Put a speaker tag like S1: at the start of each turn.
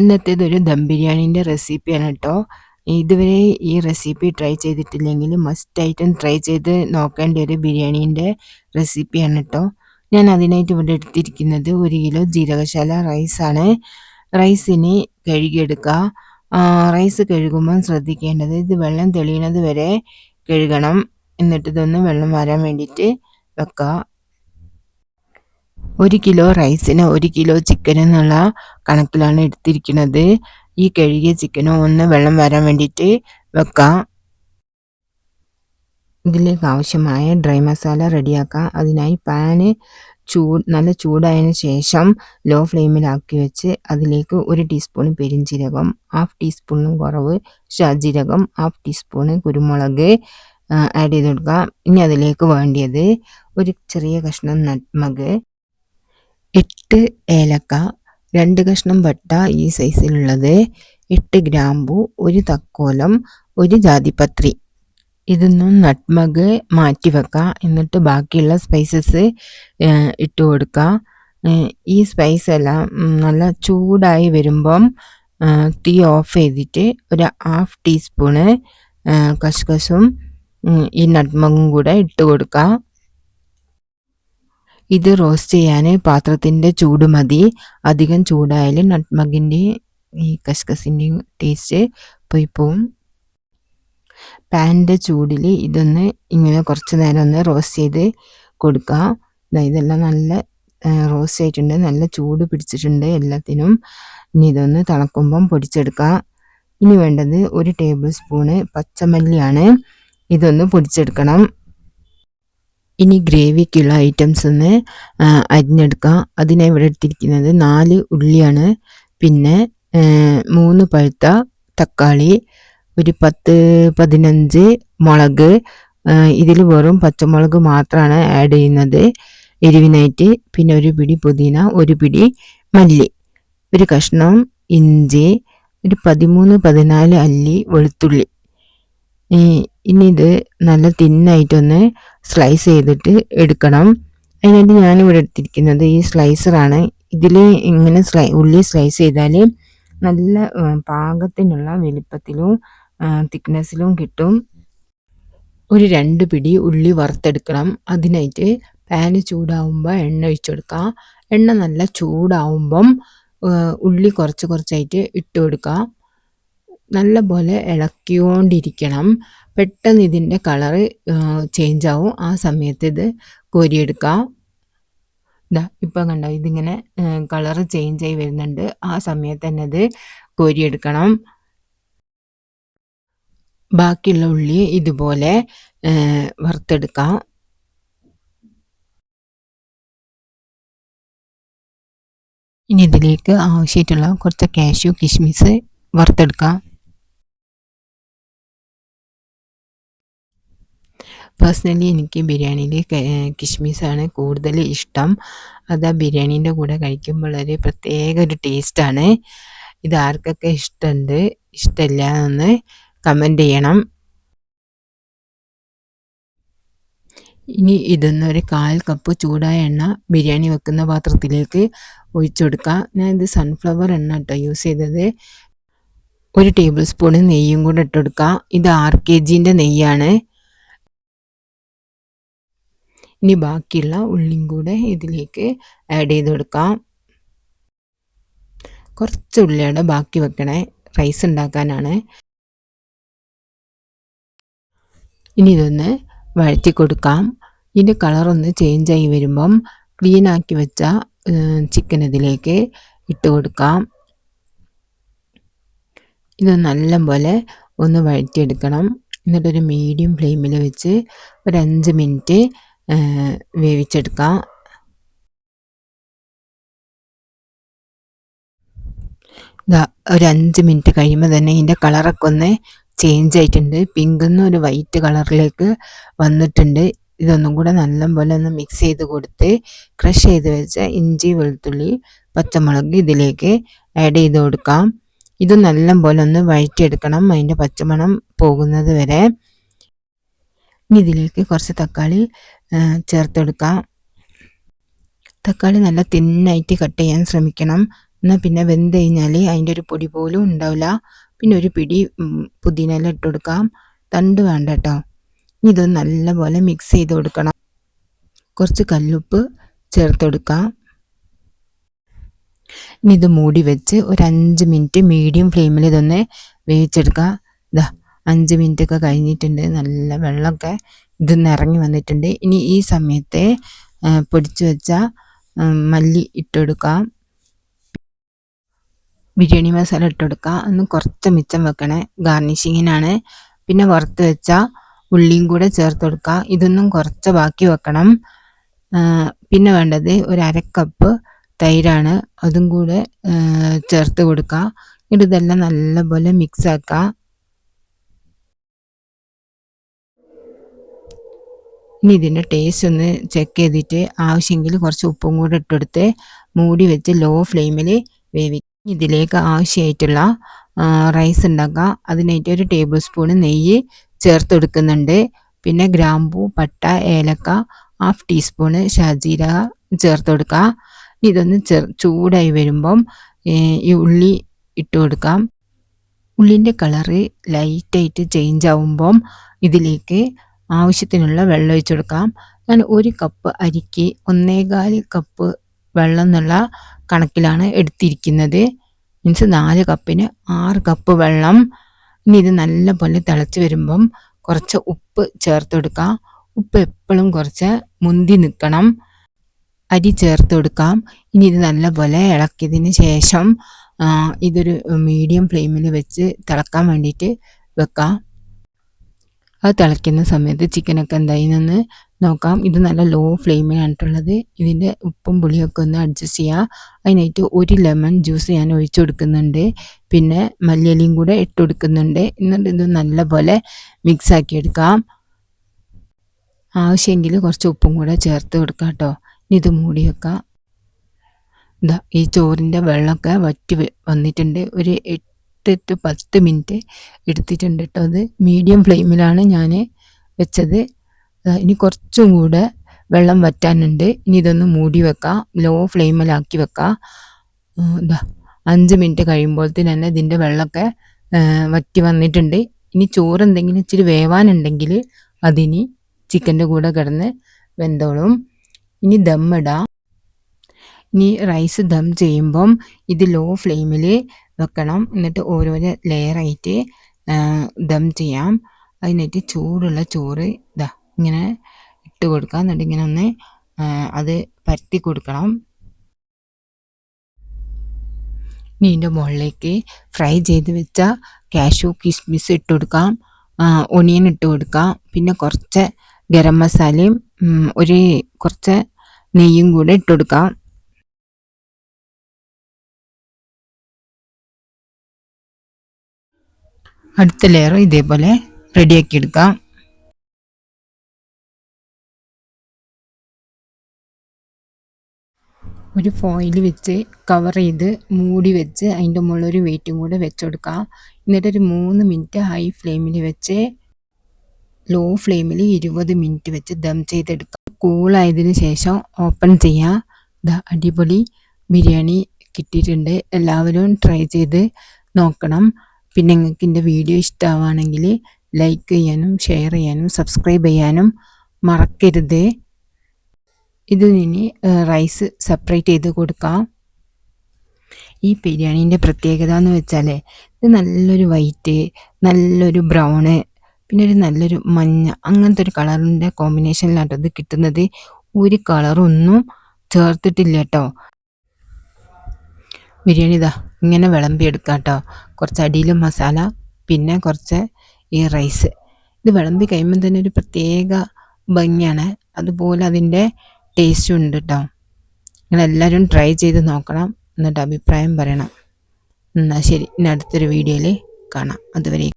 S1: ഇന്നത്തേതൊരു ദം ബിരിയാണീൻ്റെ റെസിപ്പിയാണ് കേട്ടോ. ഇതുവരെ ഈ റെസിപ്പി ട്രൈ ചെയ്തിട്ടില്ലെങ്കിൽ മസ്റ്റായിട്ടും ട്രൈ ചെയ്ത് നോക്കേണ്ട ഒരു ബിരിയാണീൻ്റെ റെസിപ്പിയാണ് കേട്ടോ. ഞാൻ അതിനായിട്ട് ഇവിടെ എടുത്തിരിക്കുന്നത് 1 കിലോ ജീരകശാല റൈസാണ്. റൈസിന് കഴുകിയെടുക്കുക. റൈസ് കഴുകുമ്പോൾ ശ്രദ്ധിക്കേണ്ടത് ഇത് വെള്ളം തെളിയണത് വരെ കഴുകണം. എന്നിട്ട് ഇതൊന്ന് വെള്ളം വരാൻ വേണ്ടിയിട്ട് വെക്കുക. 1 കിലോ റൈസിന് 1 കിലോ ചിക്കൻ എന്നുള്ള കണക്കിലാണ് എടുത്തിരിക്കുന്നത്. ഈ കഴുകിയ ചിക്കനും ഒന്ന് വെള്ളം വരാൻ വേണ്ടിയിട്ട് വെക്കാം. ഇതിലേക്ക് ആവശ്യമായ ഡ്രൈ മസാല റെഡിയാക്കാം. അതിനായി പാന് നല്ല ചൂടായതിനു ശേഷം ലോ ഫ്ലെയിമിലാക്കി വെച്ച് അതിലേക്ക് 1 ടീസ്പൂൺ പെരിഞ്ജീരകം, 1/2 ടീസ്പൂണിനും കുറവ് ഷാജീരകം, 1/2 ടീസ്പൂൺ കുരുമുളക് ആഡ് ചെയ്ത് കൊടുക്കുക. ഇനി അതിലേക്ക് വേണ്ടിയത് ഒരു ചെറിയ കഷ്ണം നട്ട്മഗ്, 8 ഏലക്ക, 2 കഷ്ണം പട്ട ഈ സൈസിലുള്ളത്, 8 ഗ്രാമ്പു, 1 തക്കോലം, 1 ജാതിപത്രി. ഇതൊന്നും നട്ട്മഗ് മാറ്റി വെക്കുക. എന്നിട്ട് ബാക്കിയുള്ള സ്പൈസസ് ഇട്ട് കൊടുക്കുക. ഈ സ്പൈസ് എല്ലാം നല്ല ചൂടായി വരുമ്പം തീ ഓഫ് ചെയ്തിട്ട് ഒരു 1/2 ടീസ്പൂണ് കസ്കസും ഈ നട്ട്മഗും കൂടെ ഇട്ട് കൊടുക്കുക. ഇത് റോസ്റ്റ് ചെയ്യാൻ പാത്രത്തിൻ്റെ ചൂട് മതി. അധികം ചൂടായാൽ നട്ട്മഗിൻ്റെ ഈ കസ്കസിൻ്റെയും ടേസ്റ്റ് പോയി പോവും. പാനിൻ്റെ ചൂടിൽ ഇതൊന്ന് ഇങ്ങനെ കുറച്ച് നേരം ഒന്ന് റോസ്റ്റ് ചെയ്ത് കൊടുക്കുക. ഇതെല്ലാം നല്ല റോസ്റ്റ് ആയിട്ടുണ്ട്, നല്ല ചൂട് പിടിച്ചിട്ടുണ്ട് എല്ലാത്തിനും. ഇനി ഇതൊന്ന് തണുക്കുമ്പം പൊടിച്ചെടുക്കുക. ഇനി വേണ്ടത് 1 ടേബിൾ സ്പൂണ് പച്ചമല്ലിയാണ്. ഇതൊന്ന് പൊടിച്ചെടുക്കണം. ഇനി ഗ്രേവിക്കുള്ള ഐറ്റംസ് ഒന്ന് അരിഞ്ഞെടുക്കുക. അതിനായി ഇവിടെ എടുത്തിരിക്കുന്നത് 4 ഉള്ളിയാണ്, പിന്നെ 3 പഴുത്ത തക്കാളി, ഒരു 10-15 മുളക്. ഇതിൽ വെറും പച്ചമുളക് മാത്രമാണ് ആഡ് ചെയ്യുന്നത് എരിവിനായിട്ട്. പിന്നെ 1 പിടി പുതിന, 1 പിടി മല്ലി, 1 കഷ്ണം ഇഞ്ചി, ഒരു 13-14 അല്ലി വെളുത്തുള്ളി. ഇനി ഇത് നല്ല തിന്നായിട്ടൊന്ന് സ്ലൈസ് ചെയ്തിട്ട് എടുക്കണം. അതിനായിട്ട് ഞാനിവിടെ എടുത്തിരിക്കുന്നത് ഈ സ്ലൈസറാണ്. ഇതിൽ ഇങ്ങനെ ഉള്ളി സ്ലൈസ് ചെയ്താൽ നല്ല പാകത്തിനുള്ള വലിപ്പത്തിലും തിക്നെസ്സിലും കിട്ടും. ഒരു 2 പിടി ഉള്ളി വറുത്തെടുക്കണം. അതിനായിട്ട് പാന് ചൂടാവുമ്പോൾ എണ്ണ ഒഴിച്ചെടുക്കുക. എണ്ണ നല്ല ചൂടാവുമ്പം ഉള്ളി കുറച്ചായിട്ട് ഇട്ട് കൊടുക്കുക. നല്ല പോലെ ഇളക്കിക്കൊണ്ടിരിക്കണം. പെട്ടെന്ന് ഇതിൻ്റെ കളറ് ചേഞ്ച് ആവും. ആ സമയത്ത് ഇത് കോരിയെടുക്കാം. ഇപ്പം കണ്ടോ, ഇതിങ്ങനെ കളറ് ചേഞ്ച് ആയി വരുന്നുണ്ട്. ആ സമയത്ത് തന്നെ ഇത് കോരിയെടുക്കണം. ബാക്കിയുള്ള ഉള്ളി ഇതുപോലെ വറുത്തെടുക്കാം. ഇനി ഇതിലേക്ക് ആവശ്യമായിട്ടുള്ള കുറച്ച് കാഷ്യൂ കിസ്മിസ് വറുത്തെടുക്കാം. പേഴ്സണലി എനിക്ക് ബിരിയാണിയിൽ കിസ്മിസാണ് കൂടുതൽ ഇഷ്ടം. അത് ആ ബിരിയാണീൻ്റെ കൂടെ കഴിക്കുമ്പോൾ ഒരു പ്രത്യേക ഒരു ടേസ്റ്റാണ്. ഇത് ആർക്കൊക്കെ ഇഷ്ടമുണ്ട് ഇഷ്ടമില്ല എന്ന് കമൻറ്റ് ചെയ്യണം. ഇനി ഇതൊന്നൊരു 1/4 കപ്പ് ചൂടായ എണ്ണ ബിരിയാണി വെക്കുന്ന പാത്രത്തിലേക്ക് ഒഴിച്ചു കൊടുക്കുക. ഞാൻ ഇത് സൺഫ്ലവർ എണ്ണ കേട്ടോ യൂസ് ചെയ്തത്. 1 ടേബിൾ സ്പൂൺ നെയ്യും കൂടെ ഇട്ട് കൊടുക്കുക. ഇത് 6 kgൻ്റെ നെയ്യാണ്. ഇനി ബാക്കിയുള്ള ഉള്ളിയും കൂടെ ഇതിലേക്ക് ആഡ് ചെയ്ത് കൊടുക്കാം. കുറച്ച് ഉള്ളിയുടെ ബാക്കി വെക്കണേ, റൈസ് ഉണ്ടാക്കാനാണ്. ഇനി ഇതൊന്ന് വഴറ്റി കൊടുക്കാം. ഇതിൻ്റെ കളറൊന്ന് ചേഞ്ചായി വരുമ്പം ക്ലീൻ ആക്കി വെച്ച ചിക്കൻ ഇതിലേക്ക് ഇട്ട് കൊടുക്കാം. ഇത് നല്ലപോലെ ഒന്ന് വഴറ്റിയെടുക്കണം. എന്നിട്ടൊരു മീഡിയം ഫ്ലെയിമിൽ വെച്ച് ഒരു 5 മിനിറ്റ് വേവിച്ചെടുക്കാം. ഒരു 5 മിനിറ്റ് കഴിയുമ്പോൾ തന്നെ ഇതിൻ്റെ കളറൊക്കെ ഒന്ന് ചേഞ്ച് ആയിട്ടുണ്ട്. പിങ്കിൽ നിന്ന് ഒരു വൈറ്റ് കളറിലേക്ക് വന്നിട്ടുണ്ട്. ഇതൊന്നും കൂടെ നല്ലപോലെ ഒന്ന് മിക്സ് ചെയ്ത് കൊടുത്ത് ക്രഷ് ചെയ്ത് വെച്ച ഇഞ്ചി, വെളുത്തുള്ളി, പച്ചമുളക് ഇതിലേക്ക് ആഡ് ചെയ്ത് കൊടുക്കാം. ഇത് നല്ലപോലെ ഒന്ന് വഴറ്റിയെടുക്കണം, അതിൻ്റെ പച്ചമണം പോകുന്നത് വരെ. ഇനി ഇതിലേക്ക് കുറച്ച് തക്കാളി ചേർത്തെടുക്കാം. തക്കാളി നല്ല തിന്നായിട്ട് കട്ട് ചെയ്യാൻ ശ്രമിക്കണം. എന്നാൽ പിന്നെ വെന്ത് കഴിഞ്ഞാൽ അതിൻ്റെ ഒരു പൊടി പോലും ഉണ്ടാവില്ല. പിന്നെ ഒരു പിടി പുതിനയില ഇട്ട് കൊടുക്കാം. തണ്ട് വേണ്ട കേട്ടോ. ഇതൊന്ന് നല്ലപോലെ മിക്സ് ചെയ്ത് കൊടുക്കണം. കുറച്ച് കല്ലുപ്പ് ചേർത്ത് കൊടുക്കാം. ഇനി ഇത് മൂടി വെച്ച് ഒരു 5 മിനിറ്റ് മീഡിയം ഫ്ലെയിമിൽ ഇതൊന്ന് വേവിച്ചെടുക്കുക. ഇതാ 5 മിനിറ്റ് ഒക്കെ കഴിഞ്ഞിട്ടുണ്ട്. നല്ല വെള്ളമൊക്കെ ഇതിന്ന് ഇറങ്ങി വന്നിട്ടുണ്ട്. ഇനി ഈ സമയത്ത് പൊടിച്ചു വെച്ച മല്ലി ഇട്ടെടുക്കാം. ബിരിയാണി മസാല ഇട്ടെടുക്കുക. ഒന്ന് കുറച്ച് മിച്ചം വെക്കണേ, ഗാർണിഷിങ്ങിനാണ്. പിന്നെ വറുത്ത് വെച്ച ഉള്ളിയും കൂടെ ചേർത്ത് കൊടുക്കുക. ഇതൊന്നും കുറച്ച് ബാക്കി വെക്കണം. പിന്നെ വേണ്ടത് ഒരു 1/2 കപ്പ് തൈരാണ്. അതും കൂടെ ചേർത്ത് കൊടുക്കുക. ഇതെല്ലാം നല്ലപോലെ മിക്സ് ആക്കുക. ഇനി ഇതിൻ്റെ ടേസ്റ്റ് ഒന്ന് ചെക്ക് ചെയ്തിട്ട് ആവശ്യമെങ്കിൽ കുറച്ച് ഉപ്പും കൂടെ ഇട്ടെടുത്ത് മൂടി വെച്ച് ലോ ഫ്ലെയിമിൽ വേവിക്കുക. ഇതിലേക്ക് ആവശ്യമായിട്ടുള്ള റൈസ് ഉണ്ടാക്കുക. അതിനായിട്ട് ഒരു ടേബിൾ സ്പൂൺ നെയ്യ് ചേർത്ത് കൊടുക്കുന്നുണ്ട്. പിന്നെ ഗ്രാമ്പൂ, പട്ട, ഏലക്ക 1/2 ടീസ്പൂണ് ഷാജീരക ചേർത്ത് കൊടുക്കുക. ഇതൊന്ന് ചൂടായി വരുമ്പം ഈ ഉള്ളി ഇട്ട് കൊടുക്കാം. ഉള്ളിൻ്റെ കളറ് ലൈറ്റായിട്ട് ചേഞ്ച് ആവുമ്പം ഇതിലേക്ക് ആവശ്യത്തിനുള്ള വെള്ളം ഒഴിച്ചു കൊടുക്കാം. ഞാൻ 1 കപ്പ് അരിക്ക് 1.25 കപ്പ് വെള്ളം എന്നുള്ള കണക്കിലാണ് എടുത്തിരിക്കുന്നത്. മീൻസ് 4 കപ്പിന് 6 കപ്പ് വെള്ളം. ഇനി ഇത് നല്ലപോലെ തിളച്ച് വരുമ്പം കുറച്ച് ഉപ്പ് ചേർത്ത് കൊടുക്കാം. ഉപ്പ് എപ്പോഴും കുറച്ച് മുന്തി നിൽക്കണം. അരി ചേർത്ത് കൊടുക്കാം. ഇനി ഇത് നല്ലപോലെ ഇളക്കിയതിന് ശേഷം ഇതൊരു മീഡിയം ഫ്ലെയിമിൽ വെച്ച് തിളക്കാൻ വേണ്ടിയിട്ട് വെക്കാം. അത് തിളയ്ക്കുന്ന സമയത്ത് ചിക്കനൊക്കെ എന്തായിന്ന് നോക്കാം. ഇത് നല്ല ലോ ഫ്ലെയിമിലായിട്ടുള്ളത്. ഇതിൻ്റെ ഉപ്പും പുളിയൊക്കെ ഒന്ന് അഡ്ജസ്റ്റ് ചെയ്യുക. അതിനായിട്ട് 1 ലെമൺ ജ്യൂസ് ഞാൻ ഒഴിച്ചു കൊടുക്കുന്നുണ്ട്. പിന്നെ മല്ലിയിലയും കൂടെ ഇട്ട് കൊടുക്കുന്നുണ്ട്. എന്നിട്ട് ഇത് നല്ലപോലെ മിക്സ് ആക്കി എടുക്കാം. ആവശ്യമെങ്കിൽ കുറച്ച് ഉപ്പും കൂടെ ചേർത്ത് കൊടുക്കാം കേട്ടോ. ഇനി ഇത് മൂടി വെക്കാം. ഇതാ ഈ ചോറിൻ്റെ വെള്ളമൊക്കെ വറ്റി വന്നിട്ടുണ്ട്. ഒരു 8 to 10 മിനിറ്റ് എടുത്തിട്ടുണ്ട് കേട്ടോ. അത് മീഡിയം ഫ്ലെയിമിലാണ് ഞാൻ വെച്ചത്. ഇനി കുറച്ചും കൂടെ വെള്ളം വറ്റാനുണ്ട്. ഇനി ഇതൊന്ന് മൂടി വെക്കാം, ലോ ഫ്ലെയിമിലാക്കി വെക്കാം. ഇതാ 5 മിനിറ്റ് കഴിയുമ്പോഴത്തേന് തന്നെ ഇതിൻ്റെ വെള്ളമൊക്കെ വറ്റി വന്നിട്ടുണ്ട്. ഇനി ചോറ് എന്തെങ്കിലും ഇച്ചിരി വേവാനുണ്ടെങ്കിൽ അതിനി ചിക്കൻ്റെ കൂടെ കിടന്ന് വെന്തോളും. ഇനി ദമ്മിടാം. ഇനി റൈസ് ദം ചെയ്യുമ്പം ഇത് ലോ ഫ്ലെയിമിൽ വെക്കണം. എന്നിട്ട് ഓരോരോ ലെയറായിട്ട് ദം ചെയ്യാം. അതിനായിട്ട് ചൂടുള്ള ചോറ് ഇതാ ഇങ്ങനെ ഇട്ട് കൊടുക്കാം. എന്നിട്ട് ഇങ്ങനെ ഒന്ന് അത് പരത്തി കൊടുക്കണം. ഇനി ഇതിൻ്റെ മുകളിലേക്ക് ഫ്രൈ ചെയ്ത് വെച്ച കാഷ്യൂ കിസ്മിസ് ഇട്ട് കൊടുക്കാം. ഒണിയൻ ഇട്ട് കൊടുക്കാം. പിന്നെ കുറച്ച് ഗരം മസാലയും കുറച്ച് നെയ്യും കൂടെ ഇട്ട് കൊടുക്കാം. അടുത്ത ലെയർ ഇതേപോലെ റെഡിയാക്കി എടുക്കാം. ഒരു ഫോയിൽ വെച്ച് കവർ ചെയ്ത് മൂടി വെച്ച് അതിൻ്റെ മുകളിൽ ഒരു വെയിറ്റും കൂടെ വെച്ചുകൊടുക്കാം. എന്നിട്ടൊരു 3 മിനിറ്റ് ഹൈ ഫ്ലെയിമിൽ വെച്ച് ലോ ഫ്ലെയിമിൽ 20 മിനിറ്റ് വെച്ച് ദം ചെയ്തെടുക്കാം. കൂളായതിന് ശേഷം ഓപ്പൺ ചെയ്യാം. അടിപൊളി ബിരിയാണി കിട്ടിയിട്ടുണ്ട്. എല്ലാവരും ട്രൈ ചെയ്ത് നോക്കണം. പിന്നെ നിങ്ങൾക്ക് എൻ്റെ വീഡിയോ ഇഷ്ടമാവുകയാണെങ്കിൽ ലൈക്ക് ചെയ്യാനും ഷെയർ ചെയ്യാനും സബ്സ്ക്രൈബ് ചെയ്യാനും മറക്കരുത്. ഇത് ഇനി റൈസ് സെപ്പറേറ്റ് ചെയ്ത് കൊടുക്കാം. ഈ ബിരിയാണീൻ്റെ പ്രത്യേകത എന്ന് വെച്ചാൽ ഇത് നല്ലൊരു വൈറ്റ്, നല്ലൊരു ബ്രൗണ്, പിന്നെ ഒരു നല്ലൊരു മഞ്ഞ, അങ്ങനത്തെ ഒരു കളറിൻ്റെ കോമ്പിനേഷനിലാട്ടോ ഇത് കിട്ടുന്നത്. ഒരു കളറൊന്നും ചേർത്തിട്ടില്ല കേട്ടോ. ബിരിയാണി ഇതാ ഇങ്ങനെ വിളമ്പിയെടുക്കാം കേട്ടോ. കുറച്ച് അടിയിലും മസാല, പിന്നെ കുറച്ച് ഈ റൈസ്. ഇത് വിളമ്പി കഴിയുമ്പോൾ തന്നെ ഒരു പ്രത്യേക ഭംഗിയാണ്. അതുപോലെ അതിൻ്റെ ടേസ്റ്റും ഉണ്ട് കേട്ടോ. നിങ്ങളെല്ലാവരും ട്രൈ ചെയ്ത് നോക്കണം, എന്നിട്ട് അഭിപ്രായം പറയണം. എന്നാൽ ശരി, ഇനി അടുത്തൊരു വീഡിയോയിൽ കാണാം. അതുവരെ